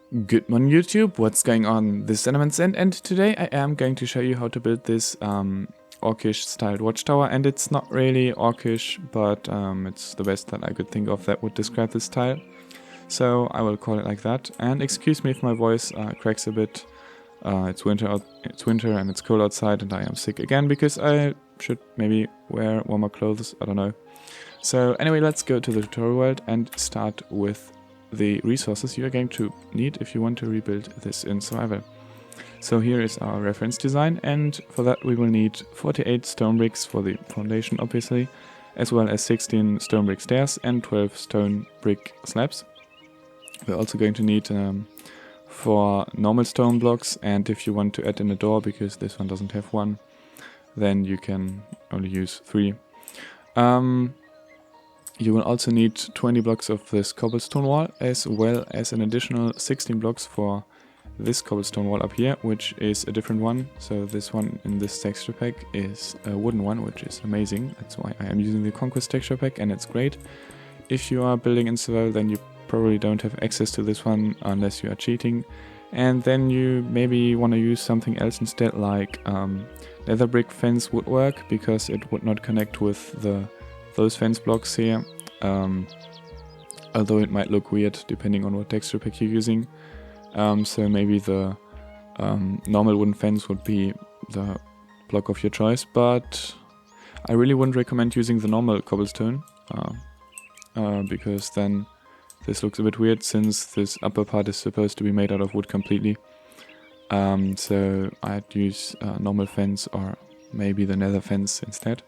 Good morning YouTube, what's going on? This is Cinnamons and today I am going to show you how to build this Orcish styled watchtower, and it's not really Orcish, but it's the best that I could think of that would describe this style. So I will call it like that, and excuse me if my voice cracks a bit. It's winter and it's cold outside and I am sick again because I should maybe wear warmer clothes, I don't know. So anyway, let's go to the tutorial world and start with the resources you are going to need if you want to rebuild this in survival. So here is our reference design, and for that we will need 48 stone bricks for the foundation obviously, as well as 16 stone brick stairs and 12 stone brick slabs. We're also going to need 4 normal stone blocks, and if you want to add in a door, because this one doesn't have one, then you can only use 3. You will also need 20 blocks of this cobblestone wall, as well as an additional 16 blocks for this cobblestone wall up here, which is a different one. So this one in this texture pack is a wooden one, which is amazing. That's why I am using the Conquest texture pack, and it's great. If you are building in survival, then you probably don't have access to this one unless you are cheating. And then you maybe want to use something else instead, like nether brick fence would work, because it would not connect with those fence blocks here, although it might look weird depending on what texture pack you're using. So maybe the normal wooden fence would be the block of your choice, but I really wouldn't recommend using the normal cobblestone, because then this looks a bit weird, since this upper part is supposed to be made out of wood completely. So I'd use normal fence, or maybe the nether fence instead.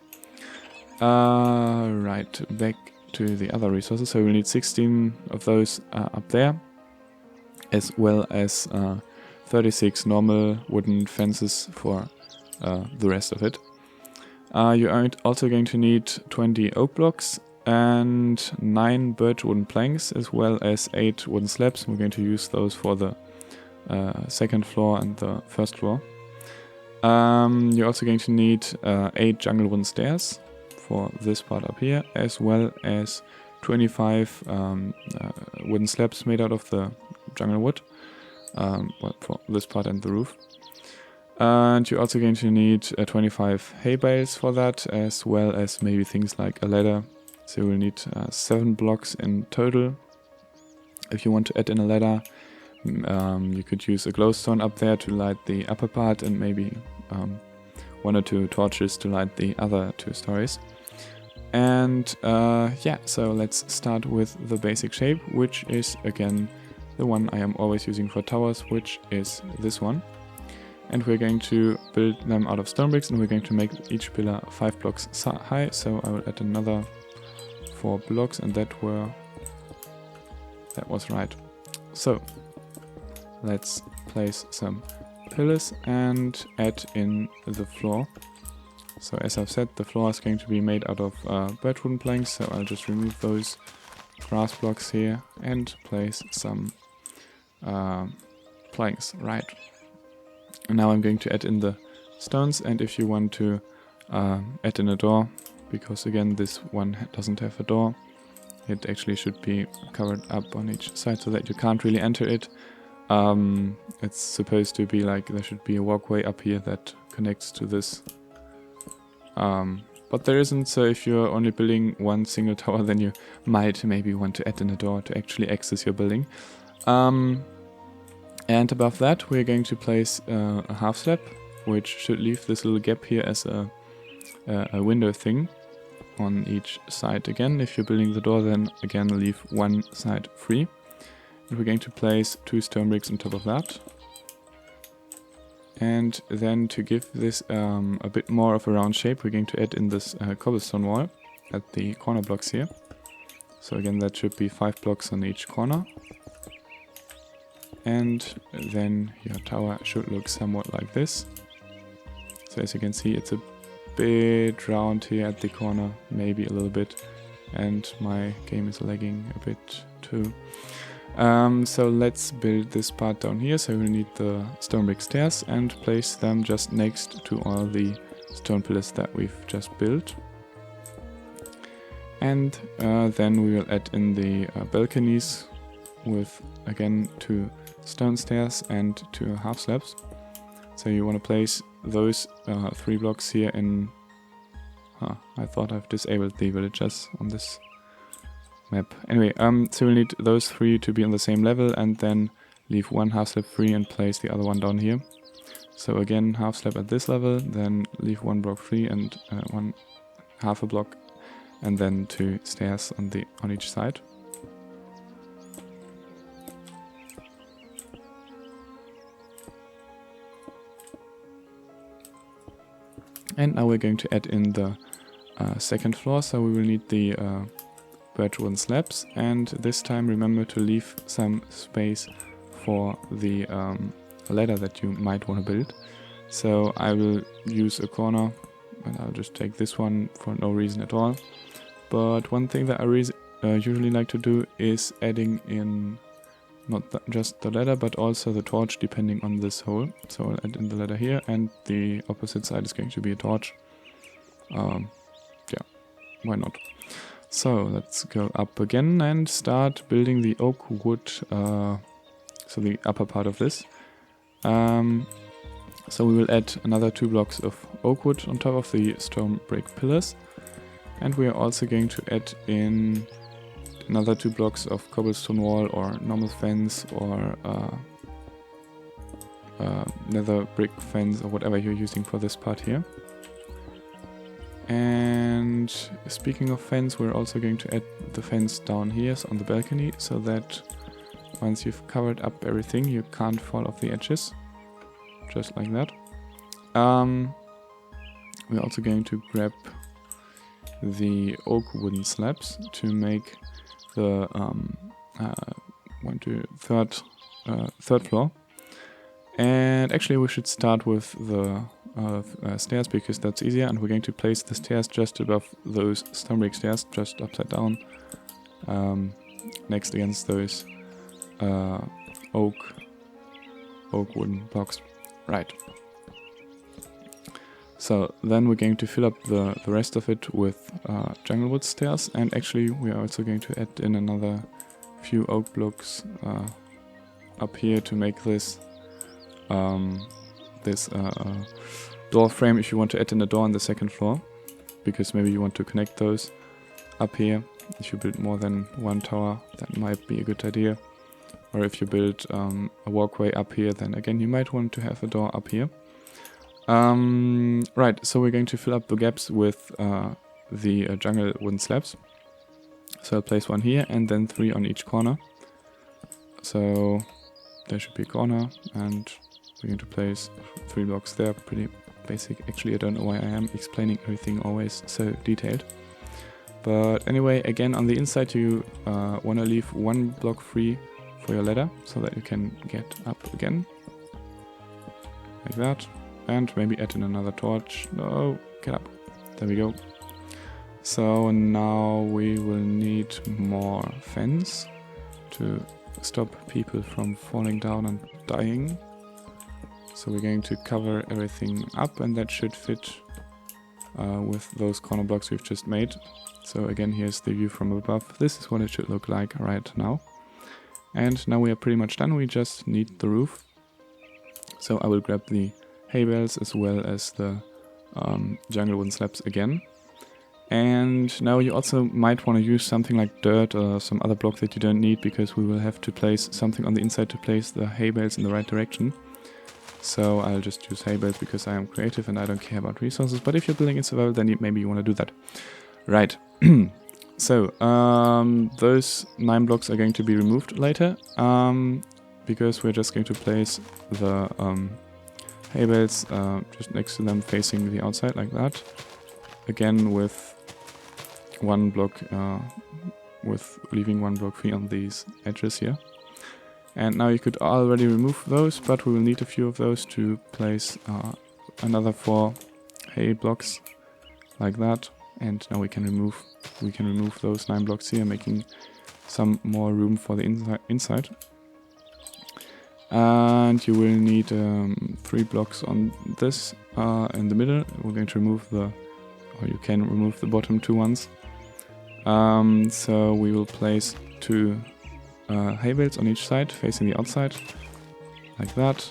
Right, back to the other resources. So we'll need 16 of those up there, as well as 36 normal wooden fences for the rest of it. You are also going to need 20 oak blocks and 9 birch wooden planks, as well as 8 wooden slabs. We're going to use those for the second floor and the first floor. You're also going to need 8 jungle wooden stairs for this part up here, as well as 25 wooden slabs made out of the jungle wood, well, for this part and the roof. And you're also going to need 25 hay bales for that, as well as maybe things like a ladder. So we'll need 7 blocks in total. If you want to add in a ladder, you could use a glowstone up there to light the upper part, and maybe 1 or 2 torches to light the other 2 stories. And yeah, so let's start with the basic shape, which is again the one I am always using for towers, which is this one. And we're going to build them out of stone bricks, and we're going to make each pillar 5 blocks high. So I will add another 4 blocks, and that was right. So let's place some pillars and add in the floor. So as I've said, the floor is going to be made out of birch wooden planks, so I'll just remove those grass blocks here and place some planks, right. And now I'm going to add in the stones, and if you want to add in a door, because again this one doesn't have a door, it actually should be covered up on each side so that you can't really enter it. It's supposed to be like there should be a walkway up here that connects to this. But there isn't, so if you're only building one single tower, then you might maybe want to add in a door to actually access your building. And above that we're going to place a half slab, which should leave this little gap here as a window thing on each side. Again, if you're building the door, then again leave one side free. And we're going to place 2 stone bricks on top of that. And then to give this a bit more of a round shape, we're going to add in this cobblestone wall at the corner blocks here. So again, that should be 5 blocks on each corner. And then your tower should look somewhat like this. So as you can see, it's a bit round here at the corner, maybe a little bit. And my game is lagging a bit too. So let's build this part down here. So we'll need the stone brick stairs and place them just next to all the stone pillars that we've just built. And then we will add in the balconies with again 2 stone stairs and 2 half slabs. So you want to place those 3 blocks here in... I thought I've disabled the villagers on this map. Anyway, so we'll need those 3 to be on the same level, and then leave 1 half slab free and place the other one down here. So again, half slab at this level, then leave 1 block free and 1 half a block, and then 2 stairs on each side. And now we're going to add in the second floor, so we will need the birch wooden slabs, and this time remember to leave some space for the ladder that you might want to build. So I will use a corner, and I'll just take this one for no reason at all. But one thing that I usually like to do is adding in not just the ladder, but also the torch, depending on this hole. So I'll add in the ladder here, and the opposite side is going to be a torch. Yeah, why not? So let's go up again and start building the oak wood, so the upper part of this. So we will add another 2 blocks of oak wood on top of the stone brick pillars. And we are also going to add in another 2 blocks of cobblestone wall or normal fence or nether brick fence or whatever you're using for this part here. And speaking of fence, we're also going to add the fence down here on the balcony, so that once you've covered up everything, you can't fall off the edges. Just like that. We're also going to grab the oak wooden slabs to make the third floor. And actually we should start with the stairs, because that's easier, and we're going to place the stairs just above those stone brick stairs, just upside down, next against those oak wooden blocks. Right. So then we're going to fill up the rest of it with jungle wood stairs, and actually we are also going to add in another few oak blocks up here to make this door frame, if you want to add in a door on the second floor, because maybe you want to connect those up here. If you build more than 1 tower, that might be a good idea. Or if you build a walkway up here, then again you might want to have a door up here. Right, so we're going to fill up the gaps with the jungle wooden slabs. So I'll place 1 here and then 3 on each corner. So there should be a corner, and we're going to place 3 blocks there. Pretty basic. Actually, I don't know why I am explaining everything always so detailed. But anyway, again, on the inside you want to leave 1 block free for your ladder, so that you can get up again. Like that. And maybe add in another torch. No, get up. There we go. So now we will need more fence to stop people from falling down and dying. So we're going to cover everything up, and that should fit with those corner blocks we've just made. So again, here's the view from above. This is what it should look like right now. And now we are pretty much done. We just need the roof. So I will grab the hay bales as well as the jungle wooden slabs again. And now you also might want to use something like dirt or some other block that you don't need, because we will have to place something on the inside to place the hay bales in the right direction. So I'll just use hay bales because I am creative and I don't care about resources. But if you're building in survival, then maybe you want to do that. Right. So those 9 blocks are going to be removed later, because we're just going to place the hay bales just next to them, facing the outside like that. Again with 1 block, with leaving 1 block free on these edges here. And now you could already remove those, but we will need a few of those to place another 4 hay blocks like that. And now we can remove those 9 blocks here, making some more room for the inside. And you will need 3 blocks on this in the middle. We're going to remove or you can remove the bottom 2 ones. So we will place 2 hay bales on each side, facing the outside, like that.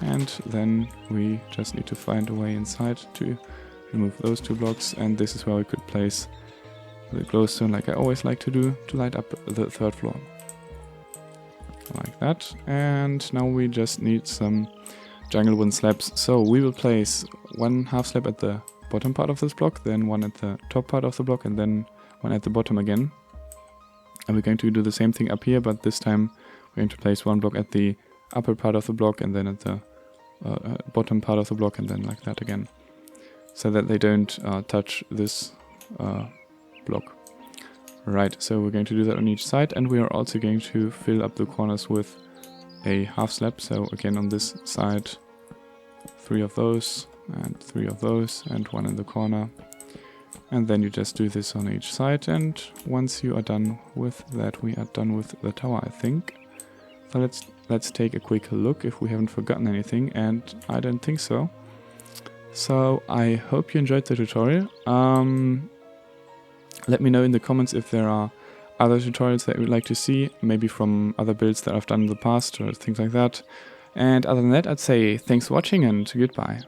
And then we just need to find a way inside to remove those 2 blocks, and this is where we could place the glowstone, like I always like to do, to light up the 3rd floor. Like that. And now we just need some jungle wooden slabs. So we will place 1 half slab at the bottom part of this block, then 1 at the top part of the block, and then 1 at the bottom again. And we're going to do the same thing up here, but this time we're going to place 1 block at the upper part of the block, and then at the bottom part of the block, and then like that again, so that they don't touch this block. Right, so we're going to do that on each side, and we are also going to fill up the corners with a half slab. So again on this side, 3 of those, and 3 of those, and 1 in the corner. And then you just do this on each side, and once you are done with that, we are done with the tower, I think. So let's take a quick look if we haven't forgotten anything, and I don't think so. So I hope you enjoyed the tutorial. Let me know in the comments if there are other tutorials that you'd like to see, maybe from other builds that I've done in the past or things like that. And other than that, I'd say thanks for watching and goodbye.